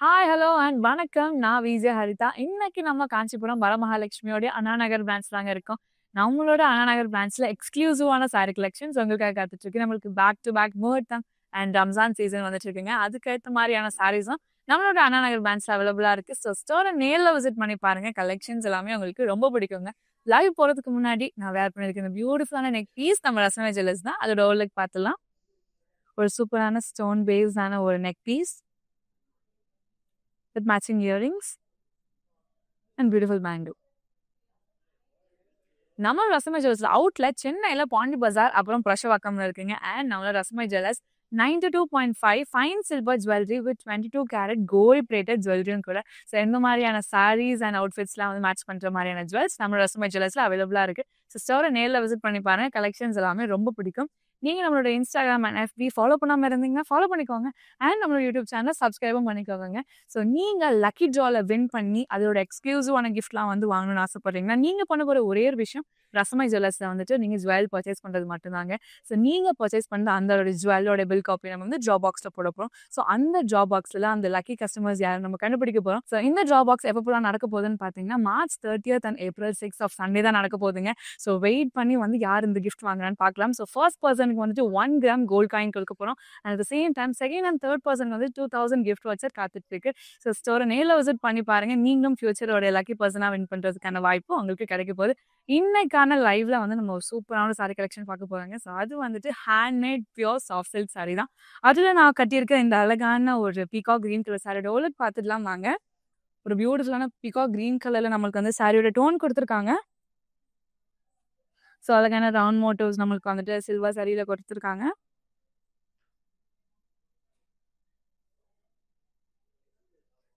Hi, hello and வணக்கம். நான் VJ Haritha. இன்னைக்கு நம்ம காஞ்சிபுரம் வரமகாலட்சுமியோட அண்ணா நகர் பிரான்ச் தாங்க இருக்கோம். நம்மளோட அண்ணா நகர் பிரான்ச்ல எக்ஸ்க்ளூசிவான சாரி கலெக்ஷன்ஸ் உங்களுக்காக காத்துட்டு இருக்கு. நம்மளுக்கு பேக் டு பேக் முகூர்த்தம் அண்ட் ரம்ஜான் சீசன் வந்துட்டு இருக்குங்க. அதுக்கேற்ற மாதிரியான சாரீஸும் நம்மளோட அண்ணா நகர் பிரான்ச்ல அவைலபிளா இருக்கு. ஸோ ஸ்டோரை நேரில் விசிட் பண்ணி பாருங்க. கலெக்ஷன்ஸ் எல்லாமே உங்களுக்கு ரொம்ப பிடிக்குங்க. லைவ் போறதுக்கு முன்னாடி நான் வேர் பண்ணிருக்க இந்த பியூட்டிஃபுல்லான நெக் பீஸ் நம்ம ரசமே ஜுவல்லர்ஸ் தான். அதோட ஓவர்லுக் பார்த்துலாம். ஒரு சூப்பரான ஸ்டோன் பேஸ்டான ஒரு neck piece with matching earrings and beautiful bangle. நம்ம ரசமை ஜுவல்ஸ் அவுட்லெட் சென்னையில் பாண்டி பஜார் அப்புறம் புரஷவாக்கம்ல இருக்குங்க. அண்ட் நம்மளோட Rasamai jewellers 92.5 fine silver jewellery with 22 carat gold plated ஜுவல்லரியும் கூட. ஸோ எந்த மாதிரியான சாரீஸ் அண்ட் அவுட்ஃபிட்ஸ்லாம் வந்து மேட்ச் பண்ணுற மாதிரியான ஜுவல்ஸ் நம்ம ரசமை ஜுவல்லர்ஸில் அவைலபிளாக இருக்குது. ஸோ ஸ்டோரை நேரில் விசிட் பண்ணி பாருங்க. கலெக்ஷன்ஸ் எல்லாமே ரொம்ப பிடிக்கும். நீங்கள் நம்மளோட இன்ஸ்டாகிராம் அண்ட் FB ஃபாலோ பண்ணாமல் இருந்தீங்கன்னா ஃபாலோ பண்ணிக்கோங்க. அண்ட் நம்மளோட யூடியூப் சேனலை சப்ஸ்கிரைபும் பண்ணிக்கோங்க. ஸோ நீங்கள் லக்கி ட்ராவில் வின் பண்ணி அதோட எக்ஸ்க்ளூசிவான கிஃப்ட்லாம் வந்து வாங்கணும்னு ஆசைப்படுறீங்கன்னா நீங்கள் பண்ண போகிற ஒரே ஒரு விஷயம் ரசமை ஜுவல்லர்ஸில் வந்துட்டு நீங்கள் ஜுவல் பர்ச்சேஸ் பண்ணுறது மட்டும்தாங்க. ஸோ நீங்கள் பர்ச்சேஸ் பண்ண அந்த ஜுவல்லோட பில் காப்பி நம்ம வந்து ட்ராப் பாக்ஸில் போட போகிறோம். ஸோ அந்த ட்ராப் பாக்ஸில் அந்த லக்கி கஸ்டமர்ஸ் யாரும் நம்ம கண்டுபிடிக்க போகிறோம். ஸோ இந்த ட்ராப் பாக்ஸ் எப்போலாம் நடக்க போகுதுன்னு பார்த்தீங்கன்னா March 30th and April 6th of Sunday தான் நடக்க போகுதுங்க. ஸோ வெயிட் பண்ணி வந்து யார் இந்த கிஃப்ட் வாங்குறான்னு பார்க்கலாம். ஸோ ஃபர்ஸ்ட் பர்சனுக்கு வந்துட்டு 1 கிராம் கோல்ட் காயின் கொடுக்க போகிறோம். At the same time second and third person வந்து 2000 கிஃப்ட் வச்சர் காத்துட்டு இருக்கு. ஸோ ஸ்டோரை நேரில் விசிட் பண்ணி பாருங்க. நீங்களும் ஃபியூச்சரோட லக்கி பர்சனாக வின் பண்ணுறதுக்கான வாய்ப்பு உங்களுக்கு கிடைக்க போகுது. இன்னைக்கான லைவ்ல வந்து நம்ம ஒரு சூப்பரான சாரி கலெக்ஷன் பார்க்க போறாங்க. ஸோ அது வந்துட்டு handmade pure soft silk sorry தான். அதில் நான் கட்டியிருக்க இந்த அழகான ஒரு பீகாக் கிரீன் கலர் சாரியோட ஓலட் பார்த்துடலாம் வாங்க. ஒரு பியூட்டிஃபுல்லான பீகாக் கிரீன் கலர்ல நம்மளுக்கு வந்து சாரியோட டோன் கொடுத்துருக்காங்க. ஸோ அழகான ரவுண்ட் மோட்டிவ்ஸ் நம்மளுக்கு வந்துட்டு சில்வர் சாரியில கொடுத்துருக்காங்க.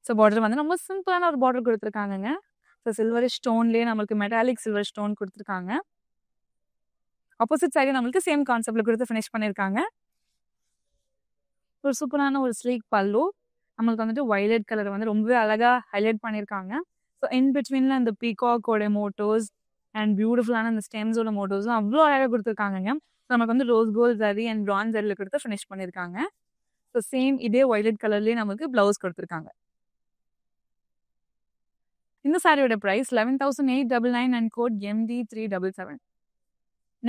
ஸோ பார்டர் வந்து ரொம்ப சிம்பிளான ஒரு பார்டர் கொடுத்துருக்காங்கங்க. ஸோ சில்வர் ஸ்டோன்லேயே நம்மளுக்கு மெட்டாலிக் சில்வர் ஸ்டோன் கொடுத்துருக்காங்க. ஆப்போசிட் சைடு நம்மளுக்கு சேம் கான்செப்ட்ல கொடுத்து ஃபினிஷ் பண்ணியிருக்காங்க. ஒரு சூப்பரான ஒரு ஸ்லீக் பல்லு நம்மளுக்கு வந்துட்டு வயலட் கலர் வந்து ரொம்பவே அழகா ஹைலைட் பண்ணியிருக்காங்க. ஸோ இன் பிட்வீன்ல அந்த பீகாக்கோட மோட்டோஸ் அண்ட் பியூட்டிஃபுல்லான அந்த ஸ்டெம்ஸோட மோட்டோஸும் அவ்வளோ அழகாக கொடுத்துருக்காங்க. ஸோ நமக்கு வந்து rose gold zari and bronze ஜரியில் கொடுத்து ஃபினிஷ் பண்ணியிருக்காங்க. ஸோ சேம் இதே வயலட் கலர்லேயே நமக்கு பிளவுஸ் கொடுத்துருக்காங்க. இந்த சாரியோட price 11,899 and code MD377.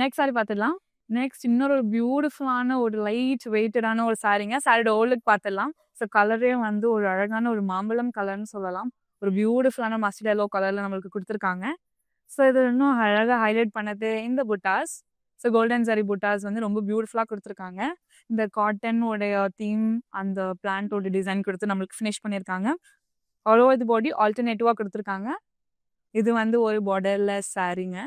Next sari பார்த்துடலாம். நெக்ஸ்ட் இன்னொரு பியூட்டிஃபுல்லான ஒரு லைட் வெயிட்டடான ஒரு சாரிங்க. சாரியோட ஓல்லுக்கு பார்த்துடலாம். ஸோ கலரே வந்து ஒரு அழகான ஒரு மாம்பழம் கலர்னு சொல்லலாம். ஒரு பியூட்டிஃபுல்லான மஸ்டர்ட் எல்லோ கலரில் நம்மளுக்கு கொடுத்துருக்காங்க. ஸோ இது இன்னும் அழகாக ஹைலைட் பண்ணது இந்த புட்டாஸ். ஸோ கோல்டன் சாரி புட்டாஸ் வந்து ரொம்ப பியூட்டிஃபுல்லாக கொடுத்துருக்காங்க. இந்த காட்டனோடைய தீம் அந்த பிளான்ட்டோட டிசைன் கொடுத்து நம்மளுக்கு ஃபினிஷ் பண்ணியிருக்காங்க. ஆல் ஓவர் தி பாடி ஆல்டர்னேட்டிவாக கொடுத்துருக்காங்க. இது வந்து ஒரு பார்டர்லெஸ் சாரீங்க.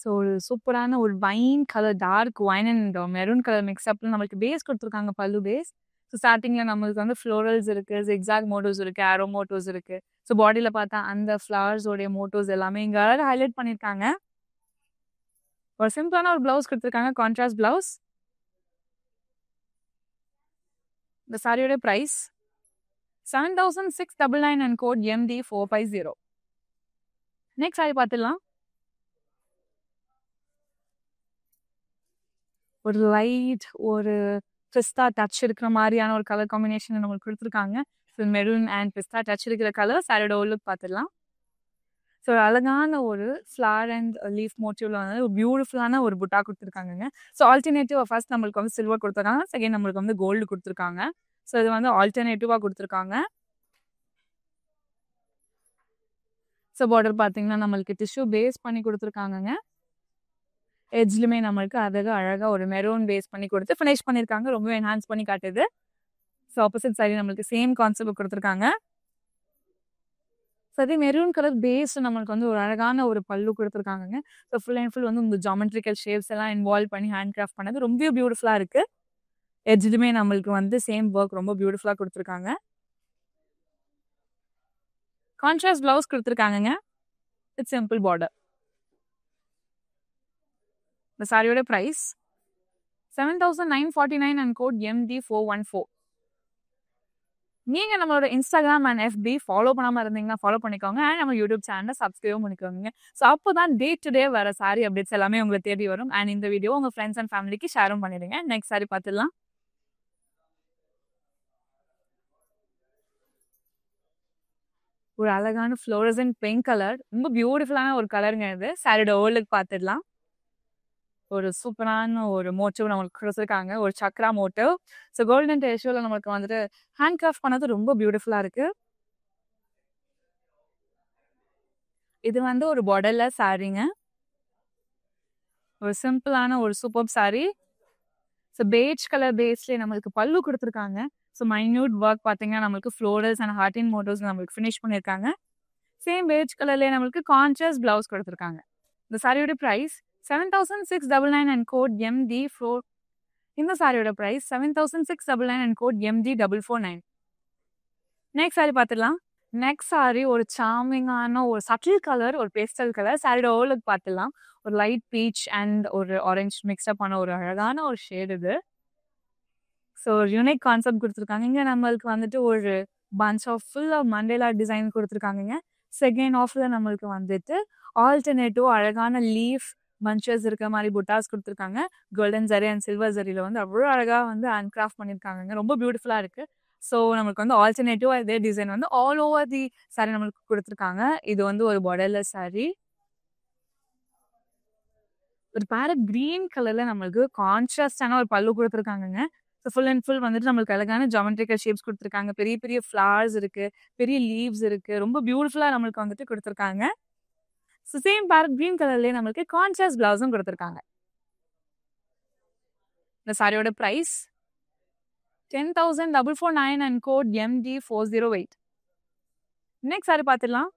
ஸோ ஒரு சூப்பரான ஒரு wine colour dark wine and maroon colour மிக்ஸ்அப்பில் நம்மளுக்கு பேஸ் கொடுத்துருக்காங்க, பல்லு பேஸ். ஸோ ஸ்டார்டிங்கில் நம்மளுக்கு வந்து ஃப்ளோரல்ஸ் இருக்குது, ஜிக்ஸாக் மோட்டோஸ் இருக்குது, ஆரோ மோட்டோஸ் இருக்குது. ஸோ பாடியில் பார்த்தா அந்த ஃப்ளவர்ஸோடைய மோட்டோஸ் எல்லாமே இங்கே அழகாக ஹைலைட் பண்ணியிருக்காங்க. ஒரு சிம்பிளான ஒரு ப்ளவுஸ் கொடுத்துருக்காங்க, கான்ட்ராஸ்ட் ப்ளவுஸ். இந்த சாரியோட price 7,699 and code MD450. Next sari பார்த்துடலாம். ஒரு லைட் ஒரு பிஸ்தா டச் இருக்கிற மாதிரியான ஒரு கலர் காம்பினேஷன் நம்மளுக்கு கொடுத்துருக்காங்க. So maroon and pista touch இருக்கிற கலர் சாரியோட ஓல்லுக்கு பார்த்துடலாம். ஸோ அழகான ஒரு ஃப்ளவர் அண்ட் லீஃப் மோட்டிவ்ல வந்து ஒரு பியூட்டிஃபுல்லான ஒரு புட்டா கொடுத்துருக்காங்க. ஸோ ஆல்டர்னேட்டிவ் ஃபர்ஸ்ட் நம்மளுக்கு வந்து சில்வர் கொடுத்துருக்காங்க, செகண்ட் நம்மளுக்கு வந்து கோல்டு கொடுத்துருக்காங்க. ஸோ இது வந்து ஆல்டர்னேட்டிவாக கொடுத்துருக்காங்க. ஸோ பார்டர் பார்த்தீங்கன்னா நம்மளுக்கு டிஷ்யூ பேஸ் பண்ணி கொடுத்துருக்காங்க. எட்ஜ்லுமே நம்மளுக்கு அழகாக ஒரு மெரூன் பேஸ் பண்ணி கொடுத்து ஃபினிஷ் பண்ணியிருக்காங்க. ரொம்ப என்ஹான்ஸ் பண்ணி காட்டுது. ஸோ ஆப்போசிட் சைடு நம்மளுக்கு சேம் கான்செப்ட் கொடுத்துருக்காங்க. ஸோ அதே மெரூன் கலர் பேஸ் நம்மளுக்கு வந்து ஒரு அழகான ஒரு பல்லு கொடுத்துருக்காங்க. ஸோ ஃபுல் அண்ட் ஃபுல் வந்து இந்த ஜாமெட்ரிக்கல் ஷேப்ஸ் எல்லாம் இன்வால்வ் பண்ணி ஹேண்ட் கிராஃப்ட் பண்ணது ரொம்ப பியூட்டிஃபுல்லாக இருக்குது. எட்ஜ்லுமே நம்மளுக்கு வந்து சேம் ஒர்க் ரொம்ப பியூட்டிஃபுல்லாக கொடுத்துருக்காங்க. கான்ட்ராஸ்ட் ப்ளவுஸ் கொடுத்துருக்காங்க. It's simple border. இந்த சாரியோட ப்ரைஸ் 7,949 அண்ட் கோட் MD414. நீங்கள் நம்மளோட இன்ஸ்டாகிராம் அண்ட் FB ஃபாலோ பண்ணாமல் இருந்தீங்கன்னா ஃபாலோ பண்ணிக்கோங்க. அண்ட் நம்ம யூடியூப் சேனலை சப்ஸ்கிரைப் பண்ணிக்கோங்க. ஸோ அப்போ தான் டே டு டே வர சாரி அப்டேட்ஸ் எல்லாமே உங்களை தேடி வரும். அண்ட் இந்த வீடியோ உங்கள் ஃப்ரெண்ட்ஸ் அண்ட் ஃபேமிலிக்கு ஷேரும் பண்ணிடுங்க. நெக்ஸ்ட் சாரி பார்த்துடலாம். ஒரு அழகான ஃப்ளோரசன்ட் பிங்க் கலர். ரொம்ப பியூட்டிஃபுல்லான ஒரு கலருங்க இது. சாரியோட ஓல்டுக்கு பார்த்துடலாம். ஒரு சூப்பரான ஒரு மோட்டிவ் நம்மளுக்கு குடுத்துருக்காங்க. ஒரு சக்ரா மோட்டிவ். ஸோ கோல்டன் ரேஷியோல நம்மளுக்கு வந்துட்டு ஹேண்ட் கிராஃப்ட் பண்ணது ரொம்ப பியூட்டிஃபுல்லா இருக்கு. இது வந்து ஒரு பார்டர்லெஸ் சாரீங்க. ஒரு சிம்பிளான ஒரு superb sari. So beige colour பேஸ்லயே நம்மளுக்கு பல்லு குடுத்துருக்காங்க. ஸோ மைன்யூட் ஒர்க் பார்த்தீங்கன்னா, நம்மளுக்கு florals and heart in motifs நம்மளுக்கு ஃபினிஷ் பண்ணியிருக்காங்க. சேம் பேஜ் கலர்லயே நம்மளுக்கு கான்ட்ராஸ்ட் பிளவுஸ் குடுத்துருக்காங்க. இந்த சாரியோட பிரைஸ் 7699 அண்ட் கோட் MD4. இந்த சாரியோட price 7699 and code MD449. Next sari பார்த்துடலாம். நெக்ஸ்ட் சாரி ஒரு சார்மிங்கான ஒரு சட்டில் கலர், ஒரு பேஸ்டல் கலர். சாரியோட ஓவர்லுக் பார்த்துடலாம். ஒரு லைட் பீச் அண்ட் ஒரு ஆரஞ்ச் மிக்ஸ்அப் ஆன ஒரு அழகான ஒரு ஷேட் இது. ஸோ ஒரு யூனிக் கான்செப்ட் குடுத்துருக்காங்க. இங்க நம்மளுக்கு வந்துட்டு ஒரு bunch of full of mandala design குடுத்துருக்காங்கங்க. செகண்ட் ஆஃப்ல நம்மளுக்கு வந்துட்டு ஆல்டர்னேட்டிவ் அழகான லீஃப் பஞ்சஸ் இருக்க மாரி புட்டாஸ் குடுத்துருக்காங்க. கோல்டன் ஜரி அண்ட் சில்வர் ஜரியில வந்து அவ்வளோ அழகா வந்து ஹேண்ட் கிராஃப்ட் பண்ணியிருக்காங்கங்க. ரொம்ப பியூட்டிஃபுல்லா இருக்கு. ஸோ நம்மளுக்கு வந்து ஆல்டர்னேட்டிவா இதே டிசைன் வந்து ஆல் ஓவர் தி சாரி நம்மளுக்கு குடுத்துருக்காங்க. இது வந்து ஒரு பார்டர்லெஸ் சாரி. ஒரு பேரட் கிரீன் கலர்ல நம்மளுக்கு கான்ட்ராஸ்டான ஒரு பல்லு குடுத்துருக்காங்கங்க. ஸோ ஃபுல் அண்ட் ஃபுல் வந்துட்டு நம்மளுக்கு அழகான ஜியோமெட்ரிக்கல் ஷேப்ஸ் குடுத்துருக்காங்க. பெரிய பெரிய ஃப்ளவர்ஸ் இருக்கு. பெரிய லீவ்ஸ் இருக்கு. ரொம்ப பியூட்டிஃபுல்லா நம்மளுக்கு வந்துட்டு குடுத்துருக்காங்க. ஸோ சேம் பேரட் கிரீன் கலர்லயே நம்மளுக்கு கான்ட்ராஸ்ட் பிளவுஸும் குடுத்துருக்காங்க. இந்த சாரியோட price 10,449 and code MD408. Next sari பார்த்துடலாம்.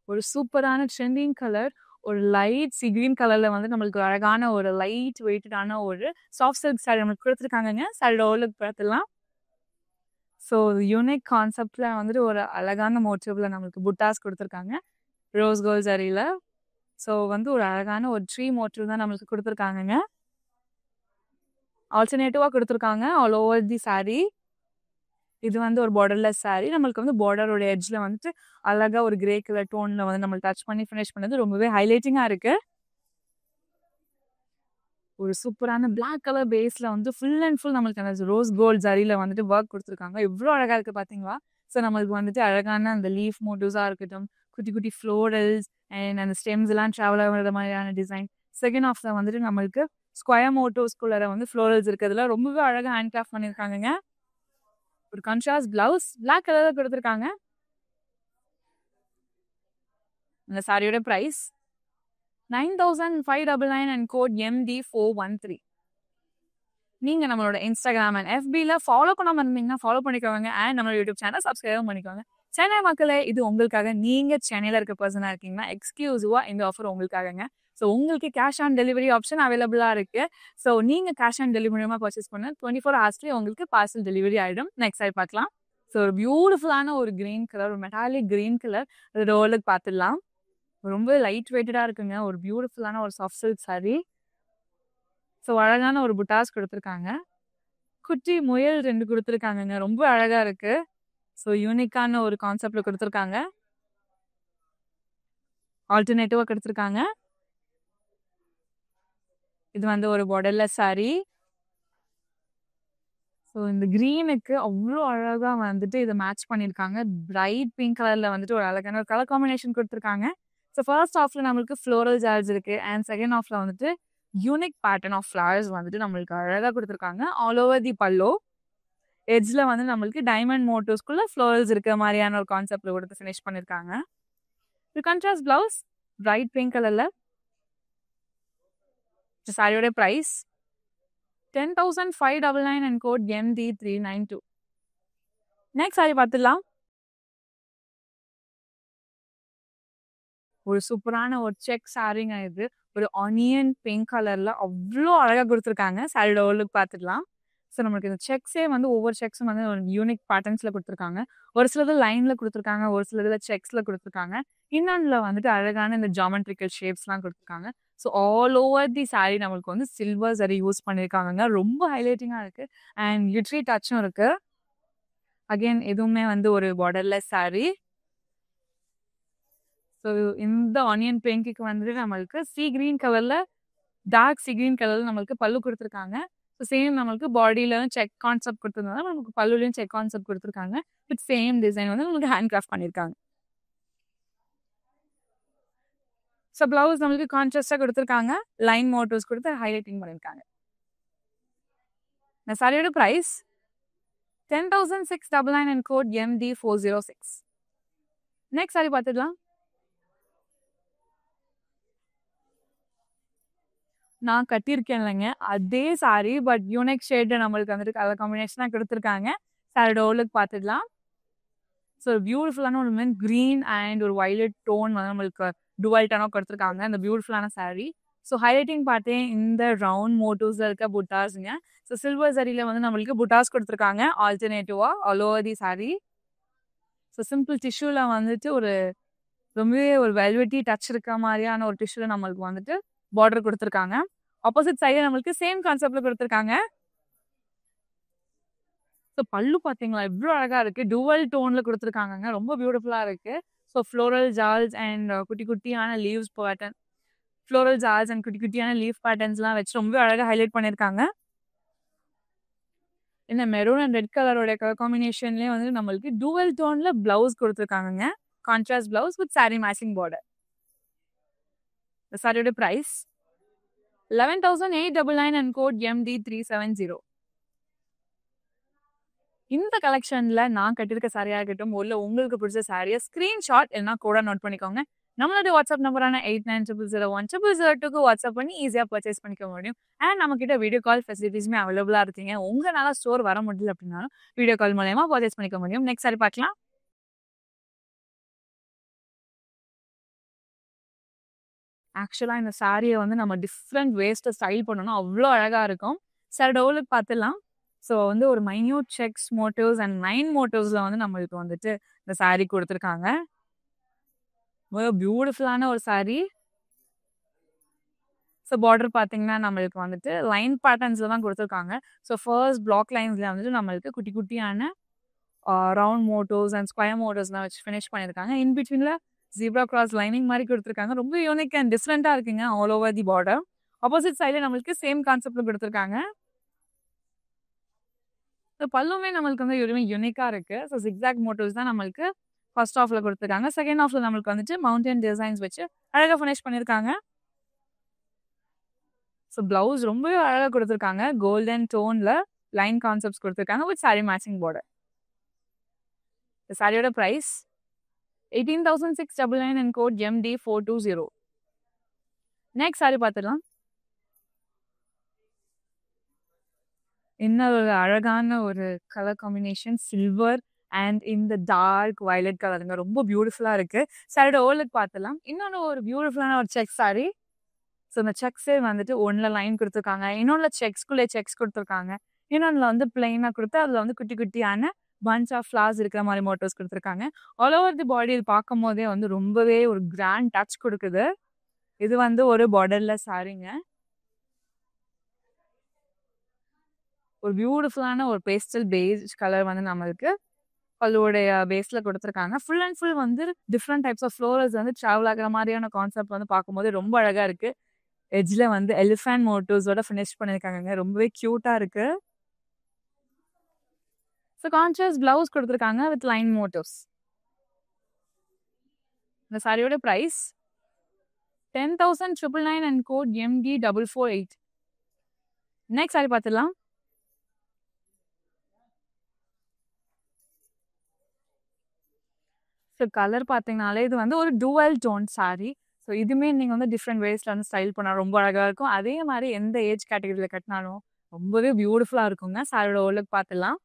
ஒரு சூப்பரான ட்ரெண்டிங் கலர். ஒரு லைட் சி கிரீன் கலர்ல வந்து நம்மளுக்கு அழகான ஒரு லைட் வெயிட்டடான ஒரு சாஃப்ட் சில்க் சாரி நம்மளுக்கு குடுத்துருக்காங்கங்க. சாரியோட ஓவர்லுக் பார்த்துடலாம். ஸோ யூனிக் கான்செப்ட்ல வந்துட்டு ஒரு அழகான மோட்டிவ்ல நம்மளுக்கு புட்டாஸ் குடுத்துருக்காங்க. Rose gold ஜரியில. ஸோ வந்து ஒரு அழகான ஒரு ட்ரீ மோட்டிவ் தான் நம்மளுக்கு குடுத்துருக்காங்கங்க. ஆல்டர்னேட்டிவா குடுத்துருக்காங்க ஆல் ஓவர் தி சாரி. இது வந்து ஒரு பார்டர்லெஸ் சாரி. நம்மளுக்கு வந்து பார்டரோட எட்ஜ்ல வந்துட்டு அழகா ஒரு கிரே கலர் டோன்ல வந்து நம்ம டச் பண்ணி ஃபினிஷ் பண்ணது ரொம்பவே ஹைலைட்டிங்கா இருக்கு. ஒரு சூப்பரான பிளாக் கலர் பேஸ்ல வந்து ஃபுல் அண்ட் ஃபுல் நம்மளுக்கு அந்த ரோஸ் கோல்ட் ஜரியில வந்துட்டு ஒர்க் குடுத்துருக்காங்க. எவ்வளோ அழகா இருக்கு பார்த்தீங்களா? ஸோ நம்மளுக்கு வந்துட்டு அழகான அந்த லீஃப் மோட்டிவ்ஸா இருக்கட்டும், குட்டி குட்டி ஃப்ளோரல்ஸ் அண்ட் அந்த ஸ்டெம்ஸ் எல்லாம் ட்ராவல் ஆகுற மாதிரியான டிசைன். செகண்ட் ஹாஃப்ல வந்துட்டு நம்மளுக்கு ஸ்கொயர் மோட்டிவ்ஸ்குள்ளார வந்து ஃப்ளோரல்ஸ் இருக்கிறதுல ரொம்பவே அழகா ஹேண்ட் கிராஃப்ட் பண்ணியிருக்காங்கங்க. ஒரு கான்ட்ராஸ்ட் பிளவுஸ் பிளாக் கலர்ல குடுத்துருக்காங்க. இந்த சாரியோட பிரைஸ் 9,599 அண்ட் கோட் MD413. நீங்க நம்மளோட இன்ஸ்டாகிராம் அண்ட் FBல ஃபாலோ பண்ணாம இருந்தீங்கன்னா ஃபாலோ பண்ணிக்கோங்க. அண்ட் நம்மளோட யூடியூப் சேனல் சப்ஸ்கிரைப் பண்ணிக்கோங்க. சென்னை மக்களே, இது உங்களுக்காக. நீங்க சென்னையில இருக்க பர்சனா இருக்கீங்கன்னா எக்ஸ்க்ளூசிவா இந்த ஆஃபர் உங்களுக்காகங்க. ஸோ உங்களுக்கு கேஷ் ஆன் டெலிவரி ஆப்ஷன் அவைலபிளா இருக்கு. ஸோ நீங்க கேஷ் ஆன் டெலிவரி மூலமா பர்ச்சேஸ் பண்ண 24 ஹவர்ஸ்லேயே உங்களுக்கு பார்சல் டெலிவரி ஆயிடும். நெக்ஸ்ட் சாரி பார்க்கலாம். ஸோ ஒரு பியூட்டிஃபுல்லான ஒரு கிரீன் கலர், ஒரு மெட்டாலிக் கிரீன் கலர். அதோட ஓவர்லுக் பார்த்துடலாம். ரொம்ப லைட் வெயிட்டடா இருக்குங்க. ஒரு பியூட்டிஃபுல்லான ஒரு சாஃப்ட் சில்க் சாரி. ஸோ அழகான ஒரு புட்டாஸ் குடுத்துருக்காங்க. குட்டி முயல் 2 குடுத்துருக்காங்கங்க. ரொம்ப அழகா இருக்கு. ஸோ யூனிக்கான ஒரு கான்செப்ட்ல குடுத்துருக்காங்க. ஆல்டர்னேட்டிவா குடுத்துருக்காங்க. இது வந்து ஒரு பார்டர்லெஸ் சாரி. ஸோ இந்த கிரீனுக்கு அவ்வளோ அழகா வந்துட்டு இத மேட்ச் பண்ணியிருக்காங்க. பிரைட் பிங்க் கலர்ல வந்துட்டு ஒரு அழகான ஒரு கலர் காம்பினேஷன் குடுத்துருக்காங்க. ஸோ ஃபர்ஸ்ட் ஹாஃப்ல நம்மளுக்கு ஃப்ளோரல் ஜார்ஜ் இருக்கு. அண்ட் செகண்ட் ஹாஃப்ல வந்துட்டு யூனிக் பேட்டர்ன் ஆஃப் ஃப்ளவர்ஸ் வந்துட்டு நம்மளுக்கு அழகா குடுத்துருக்காங்க. ஆல் ஓவர் தி பல்லோ. எட்ஜ்ல வந்து நம்மளுக்கு டைமண்ட் மோட்டிவ்ஸ்குள்ள ஃப்ளோரல்ஸ் இருக்க மாரியான ஒரு கான்செப்ட்ல கொடுத்து ஃபினிஷ் பண்ணியிருக்காங்க. ஒரு கான்ட்ராஸ்ட் பிளவுஸ் பிரைட் பிங்க் கலர்ல. சாரியோட price 10,599 and code MD392. Next sari பார்த்துடலாம். ஒரு சூப்பரான ஒரு செக் சாரிங்க இது. ஒரு ஆனியன் பிங்க் கலர்ல அவ்வளோ அழகா குடுத்துருக்காங்க. சாரியோட ஓவர்லுக் பார்த்துடலாம். ஸோ நம்மளுக்கு இந்த செக்ஸே வந்து ஒவ்வொரு செக்ஸும் வந்து ஒரு யூனிக் பேட்டர்ன்ஸ்ல குடுத்துருக்காங்க. ஒரு சிலது லைன்ல குடுத்துருக்காங்க. ஒரு சிலதுல செக்ஸ்ல குடுத்துருக்காங்க. இன்னொன்னுல வந்துட்டு அழகான இந்த ஜியோமெட்ரிக்கல் ஷேப்ஸ்லாம் குடுத்துருக்காங்க. So all over the sorry நம்மளுக்கு வந்து சில்வர் ஜரி யூஸ் பண்ணியிருக்காங்கங்க. ரொம்ப ஹைலைட்டிங்கா இருக்கு. அண்ட் லிட்ரி டச்சும் இருக்கு. அகைன் எதுவுமே வந்து ஒரு பார்டர்லெஸ் சாரி. ஸோ இந்த ஆனியன் பிங்க்குக்கு வந்துட்டு நம்மளுக்கு சி கிரீன் கலர்ல டார்க் சி கிரீன் கலர்ல நம்மளுக்கு பல்லு குடுத்துருக்காங்க. ஸோ சேம் நம்மளுக்கு பாடியில செக் கான்செப்ட் குடுத்திருந்தனால, நமக்கு பல்லுலயும் செக் கான்செப்ட் குடுத்துருக்காங்க. வித் சேம் டிசைன் வந்து நமக்கு ஹேண்ட் கிராஃப்ட் பண்ணியிருக்காங்க. ஸோ ப்ளவுஸ் நம்மளுக்கு கான்ட்ராஸ்ட்டா குடுத்துருக்காங்க. லைன் மோட்டிவ்ஸ் குடுத்து ஹைலைட்டிங் பண்ணியிருக்காங்க. இந்த சாரியோட price 10,699 and code MD406. Next sari பார்த்துடலாம். நான் கட்டியிருக்கேன் இல்லைங்க, அதே சாரி பட் யூனிக் ஷேட் நம்மளுக்கு வந்துட்டு கலர் காம்பினேஷனா குடுத்துருக்காங்க. சாரியோட லுக் பார்த்துடலாம். ஸோ பியூட்டிஃபுல்லான ஒரு மின்ட் கிரீன் அண்ட் ஒரு வயலட் டோன் வந்து நம்மளுக்கு டுவல் டோனா கொடுத்துருக்காங்க. இந்த பியூட்டிஃபுல்லான சாரி. ஸோ ஹைலைட்டிங் பார்த்தேன் இந்த ரவுண்ட் மோட்டிவ்ஸ்ல இருக்க புட்டாஸுங்க. ஸோ சில்வர் சரியில வந்து நம்மளுக்கு புட்டாஸ் கொடுத்துருக்காங்க ஆல்டர்னேட்டிவா all over the sari. So simple டிஷ்யூல வந்துட்டு ஒரு ரொம்பவே ஒரு வெல்வெட்டி டச் இருக்க மாதிரியான ஒரு டிஷ்யூல நம்மளுக்கு வந்துட்டு பார்டர் கொடுத்துருக்காங்க. ஆப்போசிட் சைடு நம்மளுக்கு சேம் கான்செப்ட்ல கொடுத்துருக்காங்க. ஸோ பல்லு பார்த்தீங்களா எவ்வளோ அழகா இருக்கு. டுவல் டோன்ல கொடுத்துருக்காங்கங்க. ரொம்ப பியூட்டிஃபுல்லா இருக்கு. ஸோ ஃப்ளோரல் ஜால்ஸ் அண்ட் குட்டி குட்டியான லீவ்ஸ் பேட்டர்ன், ஃப்ளோரல் ஜால்ஸ் அண்ட் குட்டி குட்டியான லீவ் பேட்டர்ன்ஸ்லாம் வச்சு ரொம்ப அழகா ஹைலைட் பண்ணியிருக்காங்க. இந்த மெரூன் அண்ட் ரெட் கலரோட கலர் காம்பினேஷன்லேயே வந்து நம்மளுக்கு டுவல் டோன்ல பிளவுஸ் கொடுத்துருக்காங்கங்க. Contrast blouse with sari matching border. இந்த சாரியோட பிரைஸ் 11,899 அண்ட் கோட் MD370. இந்த கலெக்ஷன்ல நான் கட்டியிருக்க சாரியா இருக்கட்டும், இல்ல உங்களுக்கு பிடிச்ச சாரியை ஸ்கிரீன்ஷாட் இல்லைனா கூட நோட் பண்ணிக்கோங்க. நம்மளோட வாட்ஸ்அப் நம்பரான 8900010002க்கு வாட்ஸ்அப் பண்ணி ஈஸியாக பர்ச்சேஸ் பண்ணிக்க முடியும். அண்ட் நம்ம கிட்ட வீடியோ கால் ஃபெசிலிட்டிஸுமே அவைலபிளா இருக்குங்க. உங்களால ஸ்டோர் வர முடியல அப்படின்னாலும் வீடியோ கால் மூலமா பர்ச்சேஸ் பண்ணிக்க முடியும். நெக்ஸ்ட் சாரி பார்க்கலாம். ஆக்சுவலா இந்த சாரியை வந்து நம்ம டிஃப்ரெண்ட் வேஸ்ட்டை ஸ்டைல் பண்ணணும், அவ்வளோ அழகா இருக்கும். சார் டோலுக்கு பார்த்துலாம். ஸோ வந்து ஒரு மைன்யூட் செக்ஸ் மோட்டிவ்ஸ் அண்ட் 9 மோட்டிவ்ஸ்ல வந்து நம்மளுக்கு வந்துட்டு இந்த சாரி கொடுத்துருக்காங்க. பியூட்டிஃபுல்லான ஒரு சாரி. ஸோ பார்டர் பார்த்தீங்கன்னா நம்மளுக்கு வந்துட்டு லைன் பேட்டர்ன்ஸ்ல தான் கொடுத்துருக்காங்க. ஸோ ஃபர்ஸ்ட் பிளாக் லைன்ஸ்ல வந்துட்டு நம்மளுக்கு குட்டி குட்டியான ரவுண்ட் மோட்டிவ்ஸ் அண்ட் ஸ்கொயர் மோட்டிவ்ஸ்லாம் வச்சு ஃபினிஷ் பண்ணியிருக்காங்க. இன் பிட்வீன்ல ஜீப்ரா கிராஸ் லைனிங் மாதிரி கொடுத்துருக்காங்க. ரொம்ப யூனிக் அண்ட் டிஃப்ரெண்ட்டாக இருக்குங்க ஆல் ஓவர் தி பார்டர். ஆப்போசிட் சைடில் நம்மளுக்கு சேம் கான்செப்ட்ல கொடுத்துருக்காங்க. ஸோ பல்லுமே நம்மளுக்கு வந்து எதுவுமே யூனிக்காக இருக்கு. ஸோ ஜிக்ஸாக் மோட்டிவ்ஸ் தான் நம்மளுக்கு ஃபர்ஸ்ட் ஹாஃப்ல கொடுத்துருக்காங்க. செகண்ட் ஹாஃப்ல நம்மளுக்கு வந்துட்டு மவுண்டன் டிசைன்ஸ் வச்சு அழகாக ஃபினிஷ் பண்ணியிருக்காங்க. ஸோ பிளவுஸ் ரொம்பவே அழகாக கொடுத்துருக்காங்க. கோல்டன் டோன்ல லைன் கான்செப்ட்ஸ் கொடுத்துருக்காங்க வித் சாரி மேட்சிங் பார்டர். இந்த சாரியோட price 18,699 and code MD420. Next sari பார்த்துடலாம். இன்னொரு அழகான ஒரு கலர் காம்பினேஷன் சில்வர் அண்ட் இந்த டார்க் வயலட் கலருங்க. ரொம்ப பியூட்டிஃபுல்லாக இருக்கு. சாரியோட ஓலுக்கு பார்த்துலாம். இன்னொன்று ஒரு பியூட்டிஃபுல்லான ஒரு செக் சாரி. ஸோ இந்த செக்ஸே வந்துட்டு ஒன்றில் லைன் கொடுத்துருக்காங்க, இன்னொன்றில் செக்ஸ்குள்ளே செக்ஸ் கொடுத்துருக்காங்க, இன்னொன்றில் வந்து பிளெயினாக கொடுத்து அதில் வந்து குட்டி குட்டியான பஞ்ச் ஆஃப் ஃப்ளார்ஸ் இருக்கிற மாதிரி மோட்டிவ்ஸ் கொடுத்துருக்காங்க. ஆல் ஓவர் தி பாடி இது பார்க்கும் போதே வந்து ரொம்பவே ஒரு கிராண்ட் டச் கொடுக்குது. இது வந்து ஒரு பார்டர்லெஸ் சாரிங்க. ஒரு பியூட்டிஃபுல்லான ஒரு பேஸ்டல் பேஸ் கலர் வந்து நம்மளுக்கு பல்லுவோடைய பேஸ்ல கொடுத்துருக்காங்க. ஃபுல் அண்ட் ஃபுல் வந்து டிஃப்ரெண்ட் டைப்ஸ் ஆஃப் ஃப்ளோரல்ஸ் வந்து ட்ராவல் ஆகிற மாதிரியான கான்செப்ட் வந்து பார்க்கும்போது ரொம்ப அழகா இருக்கு. எட்ஜில் வந்து எலிஃபண்ட் மோட்டிவ்ஸோட ஃபினிஷ் பண்ணியிருக்காங்க. ரொம்பவே க்யூட்டாக இருக்கு. ஸோ கான்ட்ராஸ்ட் பிளவுஸ் கொடுத்துருக்காங்க வித் லைன் மோட்டிவ்ஸ். இந்த சாரியோட price 10,999 and code MD448. Next sari பார்த்துடலாம். ஸோ கலர் பார்த்தீங்கனாலே இது வந்து ஒரு டுவல் டோன் சாரி. ஸோ இதுவுமே நீங்கள் வந்து டிஃப்ரெண்ட் வேஸ்ல வந்து ஸ்டைல் பண்ணால் ரொம்ப அழகாக இருக்கும். அதே மாதிரி எந்த ஏஜ் கேட்டகரியில் கட்டினாலும் ரொம்பவே பியூட்டிஃபுல்லாக இருக்குங்க. சாரியோட ஓலுக்கு பார்த்துடலாம்.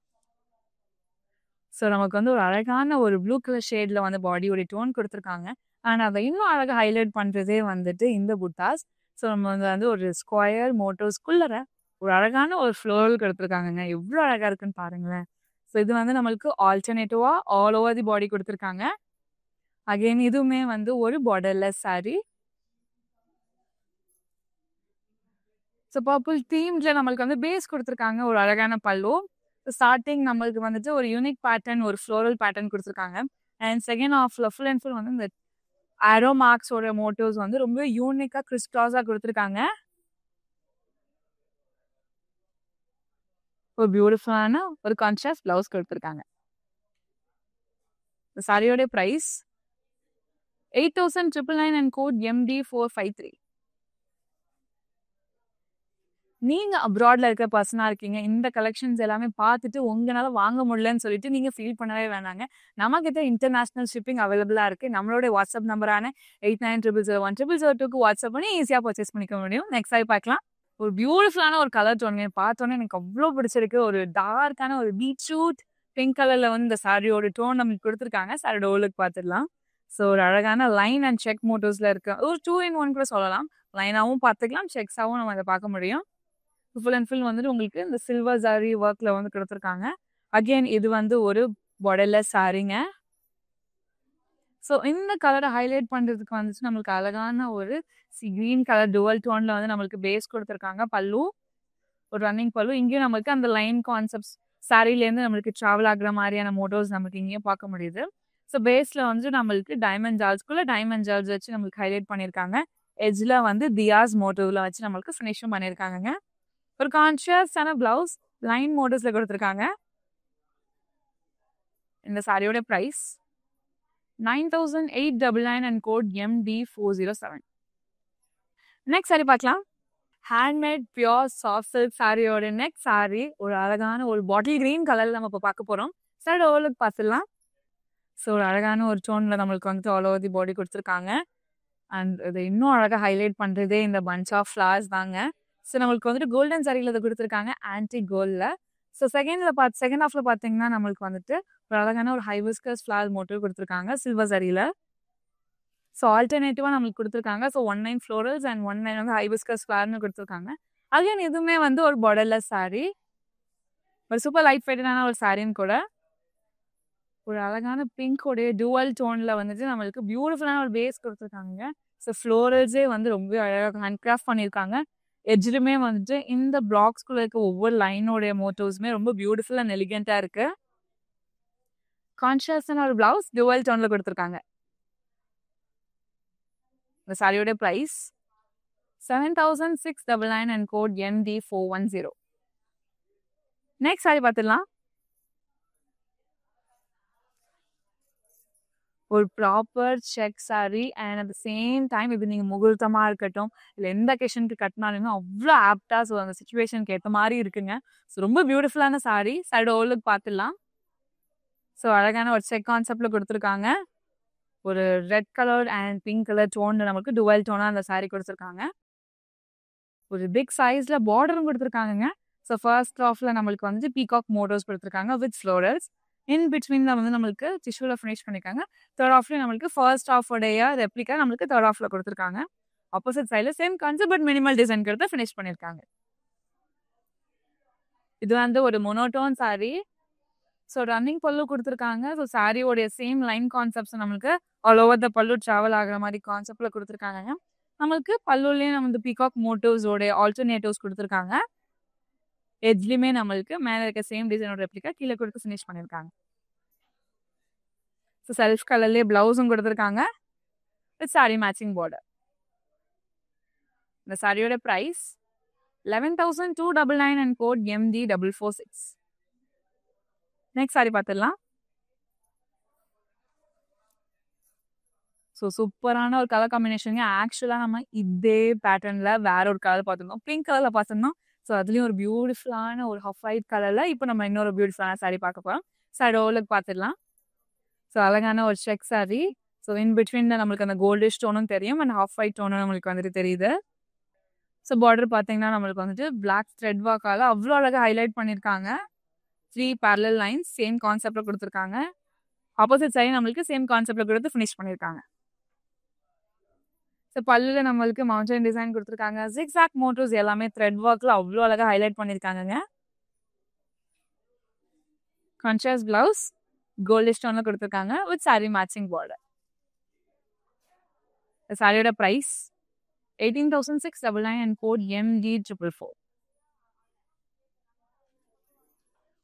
ஸோ நமக்கு வந்து ஒரு அழகான ஒரு ப்ளூ கலர் ஷேடில் வந்து பாடியோட டோன் கொடுத்துருக்காங்க. ஆனால் அதை இன்னும் அழகாக ஹைலைட் பண்ணுறதே வந்துட்டு இந்த புட்டாஸ். ஸோ நம்ம வந்து ஒரு ஸ்கொயர் மோட்டிவ்ஸ்குள்ளற ஒரு அழகான ஒரு ஃப்ளோரல் கொடுத்துருக்காங்கங்க. எவ்வளோ அழகாக இருக்குன்னு பாருங்களேன். ஸோ இது வந்து நம்மளுக்கு ஆல்டர்னேட்டிவா ஆல் ஓவர் தி பாடி கொடுத்துருக்காங்க. அகெயின் இதுவுமே வந்து ஒரு பார்டர்லெஸ் சாரி. ஸோ பர்பிள் தீம்ல நம்மளுக்கு வந்து பேஸ் கொடுத்துருக்காங்க. ஒரு அழகான பல்லு. ஸ்டார்டிங் நம்மளுக்கு வந்துட்டு ஒரு யூனிக் பேட்டர்ன், ஒரு ஃப்ளோரல் பேட்டர்ன் கொடுத்துருக்காங்க. அண்ட் செகண்ட் ஹாஃப்ல ஃபுல் அண்ட் ஃபுல் வந்து இந்த ஆரோ மார்க்ஸோட மோட்டிவ்ஸ் வந்து ரொம்ப யூனிக்காக கிறிஸ்டாஸாக கொடுத்துருக்காங்க. ஒரு பியூட்டிஃபுல்லான ஒரு கான்ட்ராஸ்ட் பிளவுஸ் கொடுத்துருக்காங்க. இந்த சாரியோட பிரைஸ் 8,999 அண்ட் கோட் MD453. நீங்க அப்ராட்ல இருக்க பர்சனா இருக்கீங்க. இந்த கலெக்ஷன்ஸ் எல்லாமே பார்த்துட்டு உங்களால வாங்க முடியலன்னு சொல்லிட்டு நீங்க ஃபீல் பண்ணவே வேணாங்க. நம்மகிட்ட இன்டர்நேஷனல் ஷிப்பிங் அவைலபிளா இருக்கு. நம்மளோட வாட்ஸ்அப் நம்பரான 8900010002க்கு வாட்ஸ்அப் பண்ணி ஈஸியா பர்ச்சேஸ் பண்ணிக்க முடியும். நெக்ஸ்ட் சாரி பார்க்கலாம். ஒரு பியூட்டிஃபுல்லான ஒரு கலர் டோன் பார்த்தோன்னே எனக்கு அவ்வளோ பிடிச்சிருக்கு. ஒரு டார்க்கான ஒரு பீட்ரூட் பிங்க் கலர்ல வந்து இந்த சாரியோட டோன் நமக்கு கொடுத்துருக்காங்க. சாரியோட ஓலுக்கு பார்த்துடலாம். ஸோ ஒரு அழகான லைன் அண்ட் செக் மோட்டோஸ்ல இருக்கு. ஒரு 2-in-1 கூட சொல்லலாம். லைனாவும் பார்த்துக்கலாம், செக்ஸாவும் நம்ம அதை பார்க்க முடியும். ஃபுல் அண்ட் ஃபுல் வந்துட்டு உங்களுக்கு இந்த சில்வர் சாரி ஒர்க்ல வந்து கொடுத்துருக்காங்க. அகெயின் இது வந்து ஒரு borderless சாரிங்க. ஸோ இந்த கலரை ஹைலைட் பண்றதுக்கு வந்துட்டு நம்மளுக்கு அழகான ஒரு கிரீன் கலர் டுவல் டோன்ல வந்து நம்மளுக்கு பேஸ் கொடுத்துருக்காங்க. பல்லு ஒரு ரன்னிங் பல்லு. இங்கேயும் நம்மளுக்கு அந்த லைன் கான்செப்ட்ஸ் சாரிலேருந்து நம்மளுக்கு ட்ராவல் ஆகுற மாதிரியான மோட்டோஸ் நமக்கு இங்கேயும் பார்க்க முடியுது. ஸோ பேஸ்ல வந்து நம்மளுக்கு டைமண்ட் ஜால்ஸ் வச்சு நம்மளுக்கு ஹைலைட் பண்ணியிருக்காங்க. எட்ஜ்ல வந்து தியாஸ் மோட்டோவில் வச்சு நம்மளுக்கு ஃபினிஷும் பண்ணியிருக்காங்க. ஒரு கான்ஷியஸான பிளவுஸ் லைன் மோட்டோஸ்ல கொடுத்துருக்காங்க. இந்த சாரியோட price 9,899 and code MD407. Next sari பார்க்கலாம். ஹேண்ட்மேட் பியோர் சாஃப்ட் சில்க் சாரியோட நெக்ஸ்ட் சாரி ஒரு அழகான ஒரு பாட்டில் கிரீன் கலர்ல நம்ம இப்போ பார்க்க போறோம். சாரி ஓவர்லுக் பார்த்துடலாம். ஸோ ஒரு அழகான ஒரு டோன்ல நம்மளுக்கு வந்துட்டு ஆல் ஓவர் தி பாடி கொடுத்துருக்காங்க. அண்ட் இதை இன்னும் அழகாக ஹைலைட் பண்றதே இந்த பஞ்ச் ஆஃப் ஃப்ளவர்ஸ் தாங்க. ஸோ நம்மளுக்கு வந்துட்டு கோல்டன் சாரியில் இதை கொடுத்துருக்காங்க, ஆன்டி கோல்டில். ஸோ செகண்ட் ஹாஃப்ல பார்த்தீங்கன்னா நம்மளுக்கு வந்துட்டு ஒரு அழகான ஒரு ஹைபிஸ்கஸ் ஃப்ளவர் மோட்டிவ் கொடுத்துருக்காங்க சில்வர் சாரியில். ஸோ ஆல்டர்னேட்டிவாக நம்மளுக்கு கொடுத்துருக்காங்க. ஸோ 19 ஃப்ளோரல்ஸ் அண்ட் 19 வந்து ஹைபிஸ்கஸ் ஃப்ளவர்னு கொடுத்துருக்காங்க. அகைன் இதுவுமே வந்து ஒரு borderless சாரி, ஒரு சூப்பர் லைட் வெயிட்டான ஒரு சாரின்னு கூட. ஒரு அழகான பிங்கோடைய டுவல் டோன்ல வந்துட்டு நம்மளுக்கு பியூட்டிஃபுல்லான ஒரு பேஸ் கொடுத்துருக்காங்க. ஸோ ஃப்ளோரல்ஸே வந்து ரொம்ப அழகாக ஹேண்ட் கிராஃப்ட் பண்ணியிருக்காங்க. எட்ஜிலுமே வந்துட்டு இந்த பிளாக்ஸ்குள்ள இருக்க ஒவ்வொரு லைனோடைய மோட்டோஸுமே ரொம்ப பியூட்டிஃபுல் அண்ட் எலிகென்ட்டா இருக்கு. கான்ஷியஸான ஒரு பிளவுஸ் டுவல் டோன்ல கொடுத்துருக்காங்க. இந்த சாரியோட price 7,699 and code MD410. Next sari பார்த்துடலாம். ஒரு proper check sari and at the same time இது நீங்கள் முகூர்த்தமாக இருக்கட்டும் இல்லை எந்த அக்கேஷனுக்கு கட்டினாலுமே அவ்வளோ ஆப்டாக ஸோ அந்த சுச்சுவேஷனுக்கு ஏற்ற மாதிரி இருக்குங்க. ஸோ ரொம்ப பியூட்டிஃபுல்லான சாரி. சைடு ஓவர்லுக் பார்த்துடலாம். ஸோ அழகான ஒரு செக் கான்செப்டில் கொடுத்துருக்காங்க. ஒரு red colour and pink colour tone நமக்கு டுவெல் டோனாக அந்த சாரி கொடுத்துருக்காங்க. ஒரு பிக் சைஸில் பார்டரும் கொடுத்துருக்காங்க. ஸோ ஃபர்ஸ்ட் ஹாஃபில் நம்மளுக்கு வந்து பீகாக் மோட்டோஸ் கொடுத்துருக்காங்க வித் ஃப்ளோரல்ஸ். இன் பிட்வீனில் வந்து நம்மளுக்கு டிஷ்யூவில் ஃபினிஷ் பண்ணியிருக்காங்க. தேர்ட் ஹாஃப்லேயும் நம்மளுக்கு ஃபர்ஸ்ட் ஹாஃபோடைய ரெப்ளிகா நம்மளுக்கு தேர்ட் ஹாஃபில் கொடுத்துருக்காங்க. ஆப்போசிட் சைடில் same concept but minimal design கொடுத்து ஃபினிஷ் பண்ணியிருக்காங்க. இது வந்து ஒரு மொனோட்டோன் சாரி. ஸோ ரன்னிங் பல்லு கொடுத்துருக்காங்க. ஸோ சாரியோடைய சேம் லைன் கான்செப்ட்ஸ் நம்மளுக்கு ஆல் ஓவர் த பல்லு ட்ராவல் ஆகிற மாதிரி கான்செப்டில் கொடுத்துருக்காங்க. நம்மளுக்கு பல்லுலேயே நம்ம வந்து பீகாக் மோட்டோஸோடைய ஆல்டர்னேட்டிவ்ஸ் கொடுத்துருக்காங்க. எட்ஜ்லையுமே நம்மளுக்கு மேலே இருக்க சேம் டிசைனோட ரெப்ளிகா கீழே கொடுத்து ஃபினிஷ் பண்ணியிருக்காங்க. ஸோ செல்ஃப் கலர்லேயே ப்ளவுஸும் கொடுத்துருக்காங்க வித் சாரி மேட்சிங் பார்டர். இந்த சாரியோட price 11,299 and code MD446. Next sari பார்த்துடலாம். ஸோ சூப்பரான ஒரு கலர் காம்பினேஷனுங்க. ஆக்சுவலாக நம்ம இதே பேட்டர்னில் வேற ஒரு கலர் பார்த்துருந்தோம், பிங்க் கலரில் பார்த்துருந்தோம். ஸோ அதுலேயும் ஒரு பியூட்டிஃபுல்லான ஒரு ஹாஃப் ஒயிட் கலரில் இப்போ நம்ம இன்னொரு பியூட்டிஃபுல்லான சாரி பார்க்க போகிறோம். சைடு ஓவர்லுக் பார்த்துடலாம். ஸோ அழகான ஒரு செக் சாரி. ஸோ இன் பிட்வீனில் நம்மளுக்கு அந்த கோல்டிஷ் டோனும் தெரியும் அண்ட் ஹாஃப் ஒயிட் டோனும் நம்மளுக்கு வந்துட்டு தெரியுது. ஸோ பார்டர் பார்த்தீங்கன்னா நம்மளுக்கு வந்துட்டு பிளாக் த்ரெட் ஒர்க்கால் அவ்வளோ அழகாக ஹைலைட் பண்ணியிருக்காங்க. 3 parallel lines சேம் கான்செப்டில் கொடுத்துருக்காங்க. ஆப்போசிட் சைடு நம்மளுக்கு சேம் கான்செப்டில் கொடுத்து ஃபினிஷ் பண்ணியிருக்காங்க. ஸோ பல்லுல நம்மளுக்கு மவுண்டன் டிசைன் கொடுத்துருக்காங்க. ஜிக்ஸாக் மோட்டோஸ் எல்லாமே த்ரெட் ஒர்க்கில் அவ்வளோ அழகாக ஹைலைட் பண்ணியிருக்காங்க. கான்ட்ராஸ்ட் பிளவுஸ் கோல்டிஷ் டோனில் கொடுத்துருக்காங்க வித் சாரி மேட்சிங் பார்டர். சாரியோட ப்ரைஸ் 18,699 அண்ட் கோட் MD444.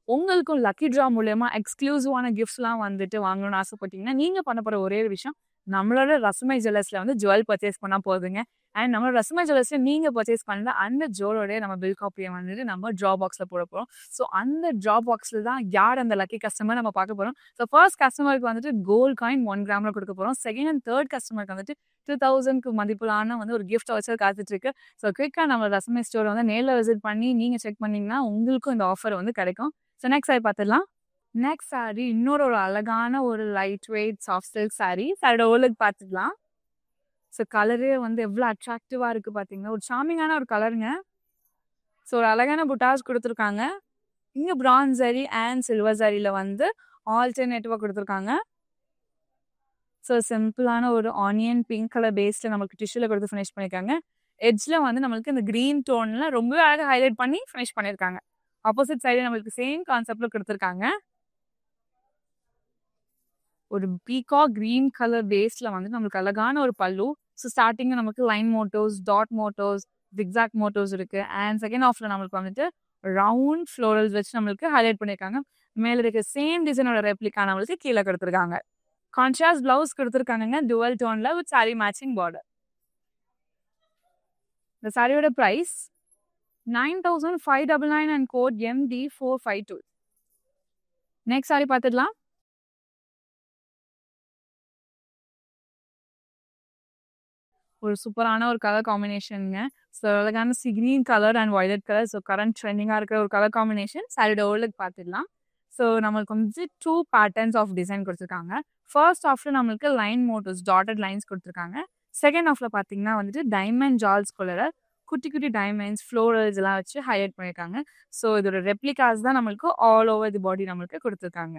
உங்களுக்கும் லக்கி ட்ரா மூலயமா எக்ஸ்க்ளூசிவான கிஃப்ட்ஸ்லாம் வந்துட்டு வாங்கணும்னு ஆசைப்பட்டீங்கன்னா நீங்கள் பண்ண போகிற ஒரே ஒரு விஷயம் நம்மளோட ரசமை ஜுவல்லர்ஸ்ல வந்து ஜுவல் பர்ச்சேஸ் பண்ணா போதுங்க. அண்ட் நம்மளோட ரசமை ஜுவல்லர்ஸ்ல நீங்க பர்ச்சேஸ் பண்ண அந்த ஜுவலோட நம்ம பில் காப்பிய வந்துட்டு நம்ம ட்ரா பாக்ஸ்ல போட போறோம். ஸோ அந்த ட்ரா பாக்ஸ்ல தான் யார் அந்த லக்கி கஸ்டமர் நம்ம பார்க்க போறோம். ஸோ ஃபர்ஸ்ட் கஸ்டமருக்கு வந்துட்டு கோல்ட் காயின் 1 கிராம்ல கொடுக்க போறோம். செகண்ட் அண்ட் தேர்ட் கஸ்டமருக்கு வந்துட்டு 2000க்கு மதிப்பிலான வந்து ஒரு கிஃப்ட் வவுச்சர் காத்துட்டு இருக்கு. ஸோ குயிக்கா நம்ம ரசமை ஸ்டோரை வந்து நேர்ல விசிட் பண்ணி நீங்க செக் பண்ணீங்கன்னா உங்களுக்கும் இந்த ஆஃபர் வந்து கிடைக்கும். ஸோ நெக்ஸ்ட் சாரி பார்த்துடலாம். நெக்ஸ்ட் சாரி இன்னொரு ஒரு அழகான ஒரு light weight soft silk sorry. சாரியோட ஓலுக்கு பார்த்துக்கலாம். ஸோ கலரே வந்து எவ்வளோ அட்ராக்டிவா இருக்கு பார்த்தீங்கன்னா, ஒரு சாமிங்கான ஒரு கலருங்க. ஸோ ஒரு அழகான புட்டாஸ் கொடுத்துருக்காங்க. இங்க பிரான்ஸ் ஜரி அண்ட் சில்வர் ஜரியில வந்து ஆல்டர்னேட்டிவா கொடுத்துருக்காங்க. ஸோ சிம்பிளான ஒரு ஆனியன் பிங்க் கலர் பேஸ்ல நமக்கு டிஷ்யூல கொடுத்து ஃபினிஷ் பண்ணியிருக்காங்க. எட்ஜ்ல வந்து நம்மளுக்கு இந்த கிரீன் டோன்ல ரொம்பவே அழகாக ஹைலைட் பண்ணி ஃபினிஷ் பண்ணியிருக்காங்க. ஆப்போசிட் சைடு நம்மளுக்கு சேம் கான்செப்ட்ல கொடுத்துருக்காங்க. ஒரு பீகாக் கிரீன் கலர் பேஸ்ல வந்து நம்மளுக்கு அழகான ஒரு பல்லு. ஸோ ஸ்டார்டிங்ல நமக்கு லைன் மோட்டோஸ், டாட் மோட்டோஸ், ஜிக்ஸாக் மோட்டோஸ் இருக்கு. அண்ட் செகண்ட் ஆஃப்ல நம்மளுக்கு வந்துட்டு ரவுண்ட் ஃப்ளோரல்ஸ் வச்சு நம்மளுக்கு ஹைலைட் பண்ணியிருக்காங்க. மேல இருக்க சேம் டிசைனோட ரெப்ளிகா நம்மளுக்கு கீழே கொடுத்துருக்காங்க. கான்ட்ராஸ்ட் பிளவுஸ் கொடுத்துருக்காங்க டுவல் டோன்ல வித் சாரி மேட்சிங் பார்டர். இந்த சாரியோட price 9599 and code MD452. Next sari பார்த்துடலாம். ஒரு சூப்பரான ஒரு கலர் காம்பினேஷனுங்க. ஸோ அழகான green colour and violet colour. So current ட்ரெண்டிங்காக இருக்கிற ஒரு கலர் காம்பினேஷன். சாரியோட ஓலுக்கு பார்த்துடலாம். ஸோ நம்மளுக்கு வந்து 2 பேட்டர்ன்ஸ் ஆஃப் டிசைன் கொடுத்துருக்காங்க. ஃபர்ஸ்ட் ஆஃப்ல நம்மளுக்கு லைன் மோட்டோஸ் டாட்டட் லைன்ஸ் கொடுத்துருக்காங்க. செகண்ட் ஆஃப்ல பார்த்தீங்கன்னா வந்துட்டு டைமண்ட் ஜால்ஸ் கலர் குட்டி குட்டி டைமண்ட்ஸ் ஃப்ளோரல்ஸ் எல்லாம் வச்சு ஹைலைட் பண்ணியிருக்காங்க. ஸோ இதோட ரெப்ளிகாஸ் தான் நம்மளுக்கு ஆல் ஓவர் தி பாடி நம்மளுக்கு கொடுத்துருக்காங்க.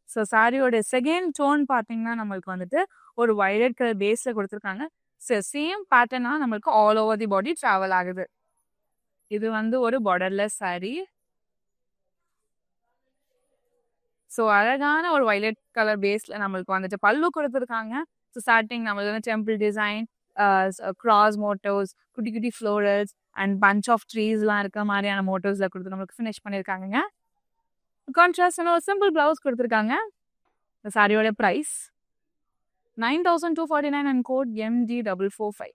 ஸோ சாரியோட செகண்ட் டோன் பார்த்தீங்கன்னா நம்மளுக்கு வந்துட்டு ஒரு வயலட் கலர் பேஸ்ல கொடுத்துருக்காங்க. சேம் பேட்டர்னா நம்மளுக்கு all over the body travel ஆகுது. இது வந்து ஒரு பார்டர்லெஸ் சாரி. ஸோ அழகான ஒரு வயலட் கலர் பேஸ்ல நம்மளுக்கு வந்துட்டு பல்லு கொடுத்துருக்காங்க. ஸோ ஸ்டார்டிங் நம்மளுக்கு வந்து டெம்பிள் டிசைன், கிராஸ் மோட்டோஸ், குட்டி குட்டி ஃப்ளோரல்ஸ் அண்ட் பஞ்ச் ஆஃப் ட்ரீஸ்லாம் இருக்க மாதிரியான மோட்டோஸ்ல கொடுத்து நம்மளுக்கு ஃபினிஷ் பண்ணியிருக்காங்க. கான்ட்ராஸ்ட் ஒரு சிம்பிள் பிளவுஸ் கொடுத்துருக்காங்க. இந்த சாரியோட பிரைஸ் 9249 அண்ட் கோட் MD445.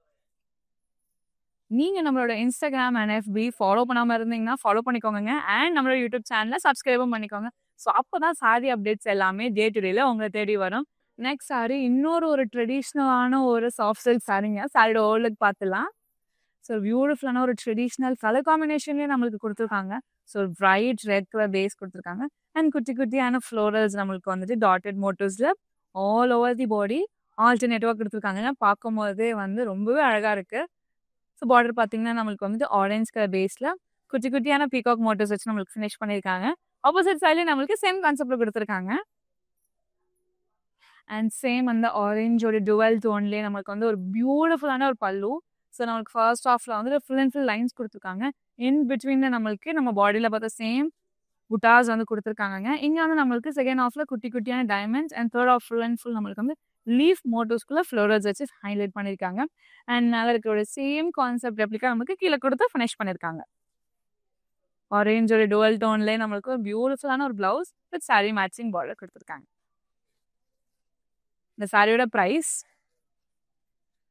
நீங்க நம்மளோட இன்ஸ்டாகிராம் அண்ட் FB ஃபாலோ பண்ணாம இருந்தீங்கன்னா ஃபாலோ பண்ணிக்கோங்க. அண்ட் நம்மளோட யூடியூப் சேனலை சப்ஸ்கிரைபும் பண்ணிக்கோங்க. ஸோ அப்போதான் சாரி அப்டேட்ஸ் எல்லாமே டே டு டேல உங்களை தேடி வரும். நெக்ஸ்ட் சாரி இன்னொரு ஒரு ட்ரெடிஷ்னலான ஒரு சாஃப்ட் சில்க் சாரிங்க. சாரியோட ஓலுக்கு பார்த்துலாம். ஸோ பியூட்டிஃபுல்லான ஒரு ட்ரெடிஷ்னல் கலர் காம்பினேஷன்லேயே நம்மளுக்கு கொடுத்துருக்காங்க. So bright red colour base கொடுத்துருக்காங்க. அண்ட் குட்டி குட்டியான ஃப்ளோரல்ஸ் நம்மளுக்கு வந்துட்டு டாட்டட் மோட்டோஸ்ல ஆல் ஓவர் தி பாடி ஆல்டர்னேட்டிவாக கொடுத்துருக்காங்க. பார்க்கும்போதே வந்து ரொம்பவே அழகாக இருக்கு. ஸோ பார்டர் பார்த்தீங்கன்னா நம்மளுக்கு வந்துட்டு ஆரஞ்ச் கலர் பேஸ்ல குட்டி குட்டியான பீகாக் மோட்டோஸ் வச்சு நம்மளுக்கு ஃபினிஷ் பண்ணியிருக்காங்க. ஆப்போசிட் சைட்லேயே நம்மளுக்கு சேம் கான்செப்ட்ல கொடுத்துருக்காங்க. அண்ட் சேம் அந்த ஆரஞ்சோட டுவெல் டோன்லேயே நம்மளுக்கு வந்து ஒரு பியூட்டிஃபுல்லான ஒரு பல்லு. ஸோ நம்மளுக்கு ஃபர்ஸ்ட் ஆஃப்ல வந்து ஃபுல் அண்ட் ஃபுல் லைன்ஸ் கொடுத்துருக்காங்க. இன் பிட்வீன்ல நம்மளுக்கு நம்ம பாடியில் பார்த்தா சேம் புட்டாஸ் வந்து கொடுத்துருக்காங்க. இங்கே வந்து நம்மளுக்கு செகண்ட் ஆஃப்ல குட்டி குட்டியான diamonds and third half full and full நம்மளுக்கு வந்து லீஃப் மோட்டோஸ்குள்ள ஃப்ளோரல்ஸ் வச்சு ஹைலைட் பண்ணியிருக்காங்க. அண்ட் மேலே இருக்கிற சேம் கான்செப்ட் ரெப்ளிகா நமக்கு கீழே கொடுத்து ஃபினிஷ் பண்ணியிருக்காங்க. ஆரஞ்சோட டுவெல் டோன்லேயே நம்மளுக்கு ஒரு பியூட்டிஃபுல்லான ஒரு blouse with sari matching border கொடுத்துருக்காங்க. இந்த சாரியோட price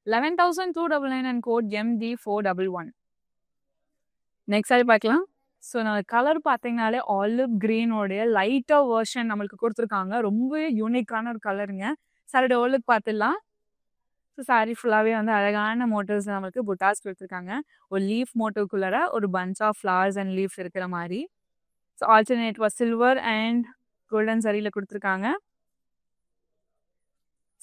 11,299 and code MD411. Next sari பார்க்கலாம். ஸோ நம்ம கலர் பார்த்தீங்கனாலே ஆலிவ் கிரீனோடைய லைட்டாக வேர்ஷன் நம்மளுக்கு கொடுத்துருக்காங்க. ரொம்பவே யூனிக்கான ஒரு கலருங்க. சாரியோட ஓலுக்கு பார்த்துடலாம். ஸோ சாரி ஃபுல்லாகவே வந்து அழகான மோட்டோஸ் நம்மளுக்கு புட்டாஸ் கொடுத்துருக்காங்க. ஒரு லீஃப் மோட்டோக்குள்ளார ஒரு bunch of flowers and leaves இருக்கிற மாதிரி. ஸோ ஆல்டர்னேட்டிவா சில்வர் அண்ட் கோல்டன் சரியில் கொடுத்துருக்காங்க.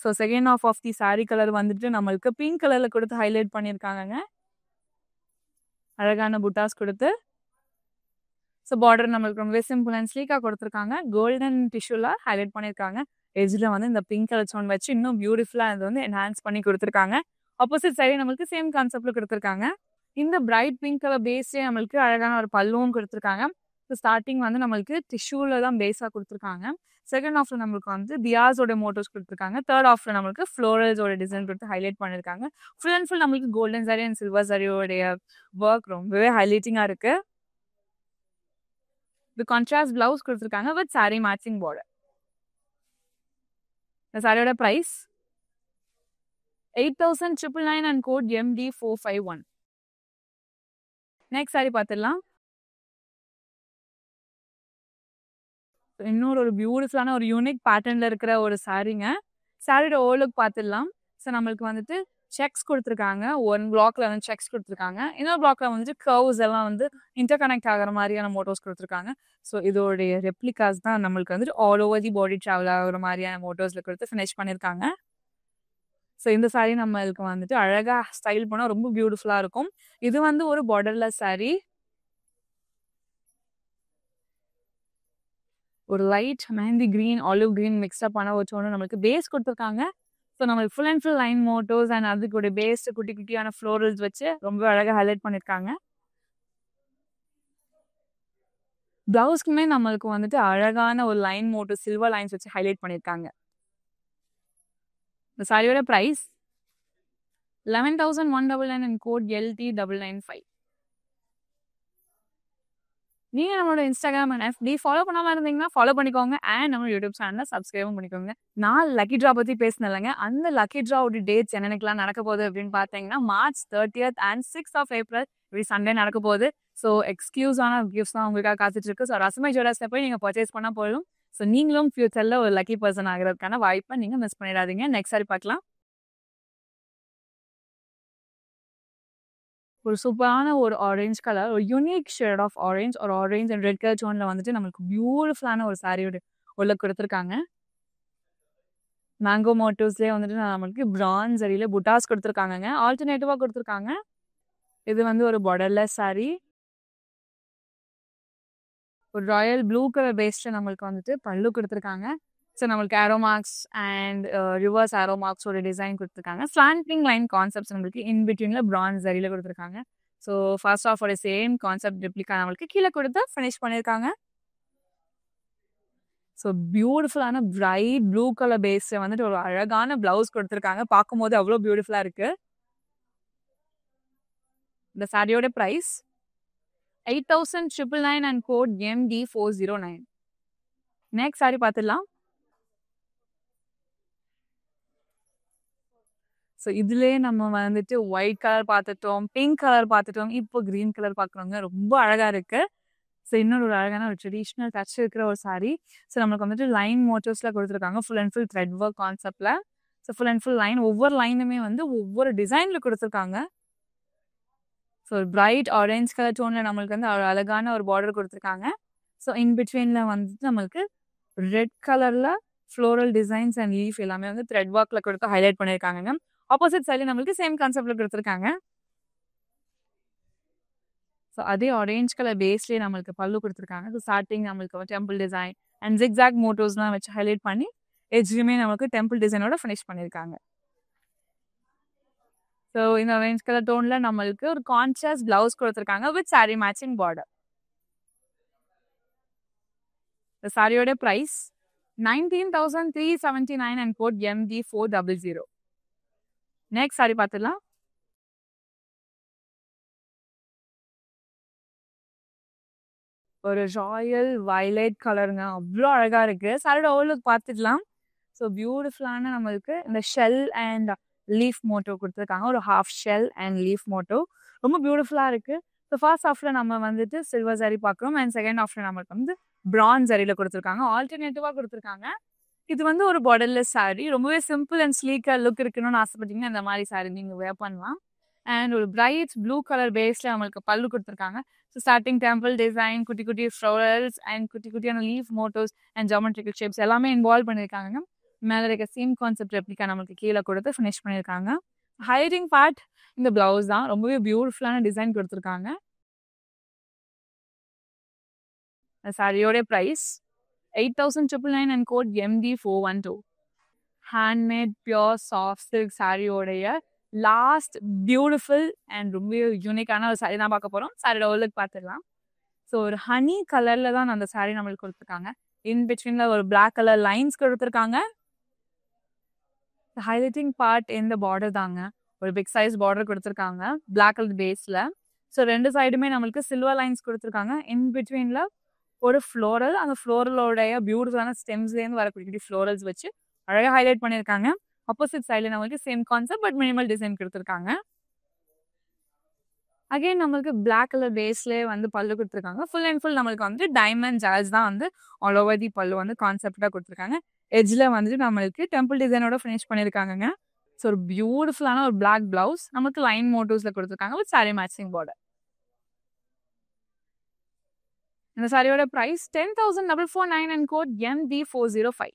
So second half the sari colour வந்துட்டு நம்மளுக்கு பிங்க் கலரில் கொடுத்து ஹைலைட் பண்ணியிருக்காங்க. அழகான புட்டாஸ் கொடுத்து. ஸோ பார்டர் நம்மளுக்கு ரொம்பவே சிம்பிள் அண்ட் ஸ்லீக்காக கொடுத்துருக்காங்க. கோல்டன் டிஷ்யூல ஹைலைட் பண்ணியிருக்காங்க. எஜ்ல வந்து இந்த பிங்க் கலர் ஸ்டோன் வச்சு இன்னும் பியூட்டிஃபுல்லாக அது வந்து என்ஹான்ஸ் பண்ணி கொடுத்துருக்காங்க. ஆப்போசிட் சைடு நம்மளுக்கு சேம் கான்செப்ட்ல கொடுத்துருக்காங்க. இந்த பிரைட் பிங்க் கலர் பேஸ்லேயே நம்மளுக்கு அழகான ஒரு பல்லுவும் கொடுத்துருக்காங்க. ஸோ ஸ்டார்டிங் வந்து நம்மளுக்கு டிஷ்யூல தான் பேஸாக கொடுத்துருக்காங்க. செகண்ட் ஆஃப்ல நம்மளுக்கு வந்து பியாஸோட மோட்டோஸ் கொடுத்துருக்காங்க. தேர்ட் ஆஃப்ல நம்மளுக்கு ஃப்ளோரல்ஸோட டிசைன் கொடுத்து ஹைலைட் பண்ணியிருக்காங்க. ஃபுல் அண்ட் ஃபுல் நம்மளுக்கு கோல்டன் சாரி அண்ட் சில்வர் சாரியோடைய ஒர்க் ரொம்பவே ஹைலைட்டிங்காக இருக்கு. இது கான்ட்ராஸ்ட் பிளவுஸ் கொடுத்துருக்காங்க வித் சாரி மேட்சிங் பார்டர். இந்த சாரியோட price 8,999 and code MD451. Next sari பார்த்துடலாம். இன்னொரு ஒரு பியூட்டிஃபுல்லான ஒரு யூனிக் பேட்டர்ன்ல இருக்கிற ஒரு சாரீங்க. சாரியோட ஓவர்லுக் பார்த்துடலாம். ஸோ நம்மளுக்கு வந்துட்டு செக்ஸ் கொடுத்துருக்காங்க. ஒன் பிளாக்ல வந்து செக்ஸ் கொடுத்துருக்காங்க. இன்னொரு பிளாக்ல வந்துட்டு கர்வ்ஸ் எல்லாம் வந்து இன்டர் கனெக்ட் ஆகிற மாதிரியான மோட்டோஸ் கொடுத்துருக்காங்க. ஸோ இதோடைய ரெப்ளிகாஸ் தான் நம்மளுக்கு வந்துட்டு all over the body travel ஆகிற மாதிரியான மோட்டோஸ்ல கொடுத்து ஃபினிஷ் பண்ணியிருக்காங்க. ஸோ இந்த சாரீ நம்மளுக்கு வந்துட்டு அழகா ஸ்டைல் பண்ணா ரொம்ப பியூட்டிஃபுல்லா இருக்கும். இது வந்து ஒரு பார்டர்லெஸ் சாரீ. ஒரு light mehndi green, olive green mix up பண்ண வச்சோன்னு நம்மளுக்கு பேஸ் கொடுத்துருக்காங்க. ஸோ நம்மளுக்கு full and full line motifs and அதுக்கு பேஸ் குட்டி குட்டியான ஃப்ளோரல்ஸ் வச்சு ரொம்ப அழகாக ஹைலைட் பண்ணியிருக்காங்க. பிளவுஸ்க்குமே நம்மளுக்கு வந்துட்டு அழகான ஒரு லைன் மோட்டோ சில்வர் லைன்ஸ் வச்சு ஹைலைட் பண்ணியிருக்காங்க. இந்த சாரியோட ப்ரைஸ் 11,199 and code LT995. நீங்க நம்மளோட இன்ஸ்டாகிராம் அண்ட் FB ஃபாலோ பண்ணாம இருந்தீங்கன்னா ஃபாலோ பண்ணிக்கோங்க. அண்ட் நம்ம யூடியூப் சேனலை சப்ஸ்கிரைபும் பண்ணிக்கோங்க. நான் லக்கி ட்ரா பற்றி பேசினேன்லங்க. அந்த லக்கி ட்ராவோட டேட்ஸ் என்னென்னக்கெல்லாம் நடக்க போகுது அப்படின்னு பார்த்தீங்கன்னா March 30th and 6th of April இப்படி சண்டே நடக்க போகுது. ஸோ எக்ஸ்க்ளூசிவான கிஃப்ட்ஸ் தான் உங்களுக்காக காத்துட்டு இருக்கு. ஸோ ரசமை ஜுவல்லர்ஸை போய் நீங்கள் பர்ச்சேஸ் பண்ணால் போதும். ஸோ நீங்களும் ஃபியூச்சரில் ஒரு லக்கி பர்சன் ஆகிறதுக்கான வாய்ப்பை நீங்கள் மிஸ் பண்ணிடாதீங்க. நெக்ஸ்ட் சாரி பார்க்கலாம். ஒரு சூப்பரான ஒரு ஆரஞ்ச் கலர், ஒரு யூனிக் ஷேட் ஆஃப் ஆரஞ்ச், ஒரு ஆரஞ்ச் அண்ட் ரெட் கலர் டோன்ல வந்துட்டு நம்மளுக்கு பியூட்டிஃபுல்லான ஒரு சாரியோட உள்ள கொடுத்துருக்காங்க. மேங்கோ மோட்டிவ்ஸ்லேயே வந்துட்டு நம்மளுக்கு பிரான்ஸ் அரியில புட்டாஸ் கொடுத்துருக்காங்க. ஆல்டர்னேட்டிவா கொடுத்துருக்காங்க. இது வந்து ஒரு பார்டர்லெஸ் சாரி. ஒரு ராயல் ப்ளூ கலர் பேஸ்ல நம்மளுக்கு வந்துட்டு பல்லு கொடுத்துருக்காங்க. ஸோ நம்மளுக்கு arrow marks and reverse arrow மார்க்ஸோட டிசைன் கொடுத்துருக்காங்க. ஸ்லாண்டிங் லைன் கான்செப்ட்ஸ் நம்மளுக்கு இன் பிட்வீன்ல பிரான்ஸ் அரியில கொடுத்துருக்காங்க. ஸோ ஃபர்ஸ்ட் ஆஃபோட சேம் கான்செப்ட் ரெப்ளிகா நம்மளுக்கு கீழே கொடுத்து ஃபினிஷ் பண்ணியிருக்காங்க. ஸோ பியூட்டிஃபுல்லான பிரைட் ப்ளூ கலர் பேஸ்ல வந்துட்டு ஒரு அழகான பிளவுஸ் கொடுத்துருக்காங்க. பார்க்கும்போது அவ்வளோ பியூட்டிஃபுல்லா இருக்கு. இந்த சாரியோட price 8,999 and code MD409. Next sari பார்த்துடலாம். ஸோ இதுலேயே நம்ம வந்துட்டு ஒயிட் கலர் பார்த்துட்டோம், பிங்க் கலர் பார்த்துட்டோம், இப்போ கிரீன் கலர் பார்க்குறோங்க. ரொம்ப அழகா இருக்கு. ஸோ இன்னொரு ஒரு அழகான ஒரு ட்ரெடிஷ்னல் டச் இருக்கிற ஒரு சாரி. ஸோ நம்மளுக்கு வந்துட்டு லைன் மோட்டிவ்ஸ்ல கொடுத்துருக்காங்க. Full and full thread work கான்செப்ட்ல. So full and full line, ஒவ்வொரு லைனுமே வந்து ஒவ்வொரு டிசைன்ல கொடுத்துருக்காங்க. ஸோ பிரைட் ஆரஞ்ச் கலர் டோன்ல நம்மளுக்கு வந்து ஒரு அழகான ஒரு பார்டர் கொடுத்துருக்காங்க. ஸோ இன் பிட்வீன்ல வந்துட்டு நம்மளுக்கு ரெட் கலர்ல ஃப்ளோரல் டிசைன்ஸ் அண்ட் லீஃப் எல்லாமே வந்து த்ரெட் ஒர்க்ல கொடுத்து ஹைலைட் பண்ணியிருக்காங்க. ஆப்போசிட் சைடில் நம்மளுக்கு சேம் கான்செப்ட்ல கொடுத்துருக்காங்க. ஸோ அதே ஆரஞ்ச் கலர் பேஸ்லேயே நம்மளுக்கு பல்லு கொடுத்துருக்காங்க. ஸோ ஸ்டார்டிங் நம்மளுக்கு டெம்பிள் டிசைன் அண்ட் ஜிக்ஸாக் மோட்டோஸ்லாம் வச்சு ஹைலைட் பண்ணி எஜ்ஜுமே நமக்கு டெம்பிள் டிசைனோட ஃபினிஷ் பண்ணியிருக்காங்க. ஸோ இந்த ஆரஞ்ச் கலர் டோனில் நம்மளுக்கு ஒரு கான்ட்ராஸ்ட் பிளவுஸ் கொடுத்துருக்காங்க வித் சாரி மேட்சிங் பார்டர். இந்த சாரியோட price 19,379 and code MD400. Next sari பார்த்துடலாம். ஒரு ராயல் வயலட் கலருங்க. அவ்வளோ அழகா இருக்கு. சாரியோட ஓவர்லுக் பார்த்துடலாம். ஸோ பியூட்டிஃபுல்லான நம்மளுக்கு இந்த ஷெல் அண்ட் லீஃப் மோட்டோ கொடுத்துருக்காங்க. ஒரு half shell and leaf motif ரொம்ப பியூட்டிஃபுல்லா இருக்கு. ஸோ ஃபர்ஸ்ட் ஹாஃப்ல நம்ம வந்துட்டு சில்வர் சாரி பார்க்குறோம் அண்ட் செகண்ட் ஹாஃப்ல நம்மளுக்கு வந்து பிரான்ஸ் சாரியில கொடுத்துருக்காங்க. ஆல்டர்னேட்டிவா கொடுத்துருக்காங்க. இது வந்து ஒரு பார்டர்லெஸ் சாரி. ரொம்பவே சிம்பிள் அண்ட் ஸ்லீக்கர் லுக் இருக்கணும்னு ஆசைப்பட்டீங்கன்னா இந்த மாதிரி சாரி நீங்க வேர் பண்ணலாம். அண்ட் ஒரு பிரைட் ப்ளூ கலர் பேஸ்ல நம்மளுக்கு பல்லு கொடுத்துருக்காங்க. ஸோ ஸ்டார்டிங் டெம்பிள் டிசைன், குட்டி குட்டி ஃப்ளவர்ஸ் அண்ட் குட்டி குட்டியான லீஃப் மோட்டோஸ் அண்ட் ஜாமெட்ரிக்கல் ஷேப்ஸ் எல்லாமே இன்வால்வ் பண்ணியிருக்காங்க. மேலே இருக்க சேம் கான்செப்ட் ரெப்ளிகா நம்மளுக்கு கீழே கொடுத்து ஃபினிஷ் பண்ணியிருக்காங்க. ஹைலைட்டிங் பார்ட் இந்த பிளவுஸ் தான். ரொம்பவே பியூட்டிஃபுல்லான டிசைன் கொடுத்துருக்காங்க. சாரியோட price 8,999 and code MD412. Handmade pure soft silk சாரியோடைய லாஸ்ட் பியூட்டிஃபுல் அண்ட் ரொம்ப யூனிக்கான ஒரு சாரி தான் பார்க்க போகிறோம். சாரியோட ஓவர்லுக் பார்த்துடலாம். ஸோ ஒரு ஹனி கலரில் தான் அந்த சாரி நம்மளுக்கு கொடுத்துருக்காங்க. இன் பிட்வீனில் ஒரு பிளாக் கலர் லைன்ஸ் கொடுத்துருக்காங்க. ஹைலைட்டிங் பார்ட் இந்த பார்டர் தாங்க. ஒரு பிக் சைஸ் பார்டர் கொடுத்துருக்காங்க பிளாக் கலர் பேஸில். ஸோ ரெண்டு சைடுமே நம்மளுக்கு சில்வர் லைன்ஸ் கொடுத்துருக்காங்க. இன் பிட்வீனில் ஒரு ஃப்ளோரல், அந்த ஃப்ளோரலோடைய பியூட்டிஃபுல்லான ஸ்டெம்ஸ்லேருந்து வரக்கூடிய ஃப்ளோரல்ஸ் வச்சு அழகாக ஹைலைட் பண்ணியிருக்காங்க. ஆப்போசிட் சைடில் நம்மளுக்கு same concept but minimal design கொடுத்துருக்காங்க. அகைன் நம்மளுக்கு பிளாக் கலர் பேஸ்லேயே வந்து பல்லு கொடுத்துருக்காங்க. ஃபுல் அண்ட் ஃபுல் நம்மளுக்கு வந்து டைமண்ட் ஜால்ஸ் தான் வந்து ஆல் ஓவர் தி பல்லு வந்து கான்செப்டாக கொடுத்துருக்காங்க. எட்ஜில் வந்துட்டு நம்மளுக்கு டெம்பிள் டிசைனோட ஃபினிஷ் பண்ணியிருக்காங்க. ஸோ ஒரு பியூட்டிஃபுல்லான ஒரு பிளாக் பிளவுஸ் நமக்கு லைன் மோட்டிவ்ஸில் கொடுத்துருக்காங்க வித் சாரி மேட்சிங் பார்டர். இந்த சாரியோட ப்ரைஸ் 10,449 அண்ட் கோட் MD405.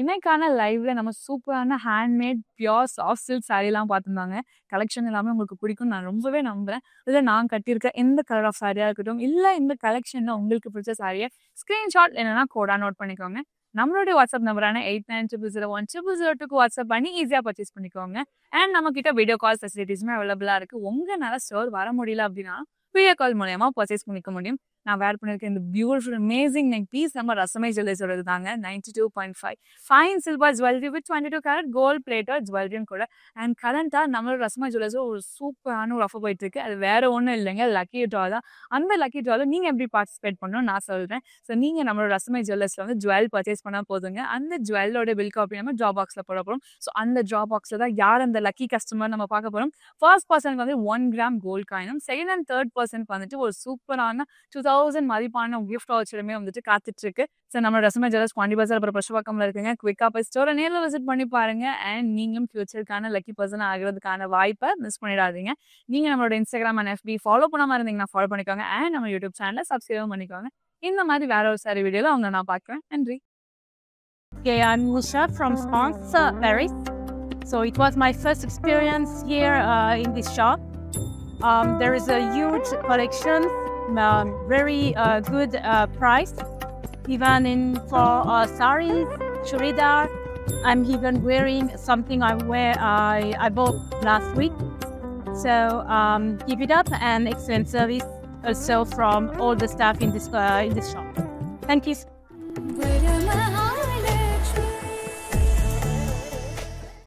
இன்னைக்கான லைவ்ல நம்ம சூப்பரான ஹேண்ட்மேட் பியோர் சாஃப்ட் சில்க் சாரீலாம் பார்த்துருந்தாங்க. கலெக்ஷன் எல்லாமே உங்களுக்கு பிடிக்கும் நான் ரொம்பவே நம்புறேன். இதில் நான் கட்டியிருக்க எந்த கலர் ஆஃப் சாரியாக இருக்கட்டும், இல்லை இந்த கலெக்ஷனில் உங்களுக்கு பிடிச்ச சாரியை ஸ்க்ரீன்ஷாட் என்னன்னா கோடா நோட் பண்ணிக்கோங்க. நம்மளுடைய வாட்ஸ்அப் நம்பரான 8900010002க்கு வாட்ஸ்அப் பண்ணி ஈஸியாக பர்ச்சேஸ் பண்ணிக்கோங்க. அண்ட் நம்ம கிட்ட வீடியோ கால் ஃபெசிலிட்டிஸுமே அவைலபிளாக இருக்குது. உங்களால் ஸ்டோர் வர முடியல அப்படின்னா வீடியோ கால் மூலயமா பர்ச்சேஸ் பண்ணிக்க முடியும். நான் வேர் பண்ணியிருக்கேன் இந்த பியூட்டிஃபுல் அமேசிங் நெக் பீஸ் நம்ம ரசமை ஜுவல்லர்ஸோட தாங்க. 92.5 fine silver jewellery with 22 carat gold plated ஜுவல்லரியும் கூட. அண்ட் கரண்ட்டாக நம்மளோட ரசமை ஜுவல்லர்ஸ் ஒரு சூப்பரான ஒரு ஆஃபர் போயிட்டு இருக்கு. அது வேற ஒன்றும் இல்லைங்க, லக்கி ட்ரா தான். அந்த லக்கி ட்ராவில் நீங்கள் எப்படி பார்ட்டிசிபேட் பண்ணணும் நான் சொல்கிறேன். ஸோ நீங்கள் நம்மளோட ரசமை ஜுவல்லர்ஸில் வந்து ஜுவல் பர்ச்சேஸ் பண்ணால் போதுங்க. அந்த ஜுவல்லோட பில் காப்பி நம்ம ட்ரா பாக்ஸில் போட போகிறோம். ஸோ அந்த ட்ரா பாக்ஸில் தான் யார் அந்த லக்கி கஸ்டமர் நம்ம பார்க்க போகிறோம். ஃபர்ஸ்ட் பர்சனுக்கு வந்து 1 கிராம் கோல்ட் காயினும், செகண்ட் அண்ட் தேர்ட் பர்சனுக்கு வந்துட்டு ஒரு சூப்பரான 2000 மதிப்பான கிஃப்ட் வவுச்சருமே வந்துட்டு காத்துட்டு இருக்கு. ஸோ நம்ம ரசமை ஜுவல்லர்ஸ் பாண்டி பஜார் அப்புறம் பிரசவாக்கம்ல இருக்குங்க. குவிக்காக போய் ஸ்டோரை நேரில் விசிட் பண்ணி பாருங்க. அண்ட் நீங்களும் ஃபியூச்சருக்கான லக்கி பர்சன் ஆகிறதுக்கான வாய்ப்பை மிஸ் பண்ணிடாதீங்க. நீங்கள் நம்மளோட இன்ஸ்டாகிராம் அண்ட் FB ஃபாலோ பண்ணாமல் இருந்தீங்கன்னா ஃபாலோ பண்ணிக்கோங்க. அண்ட் நம்ம யூடியூப் சேனலை சப்ஸ்கிரைப் பண்ணிக்கோங்க. இந்த மாதிரி வேற ஒரு சாரி வீடியோவில் அவங்க நான் பார்க்குறேன். நன்றி. Okay, I'm Musha from France, Paris. So it was my first experience here in this shop. There is a huge collection, very good price, even for saris, churidar. I'm even wearing something I bought last week. So keep it up, and excellent service also from all the staff in this shop. Thank you.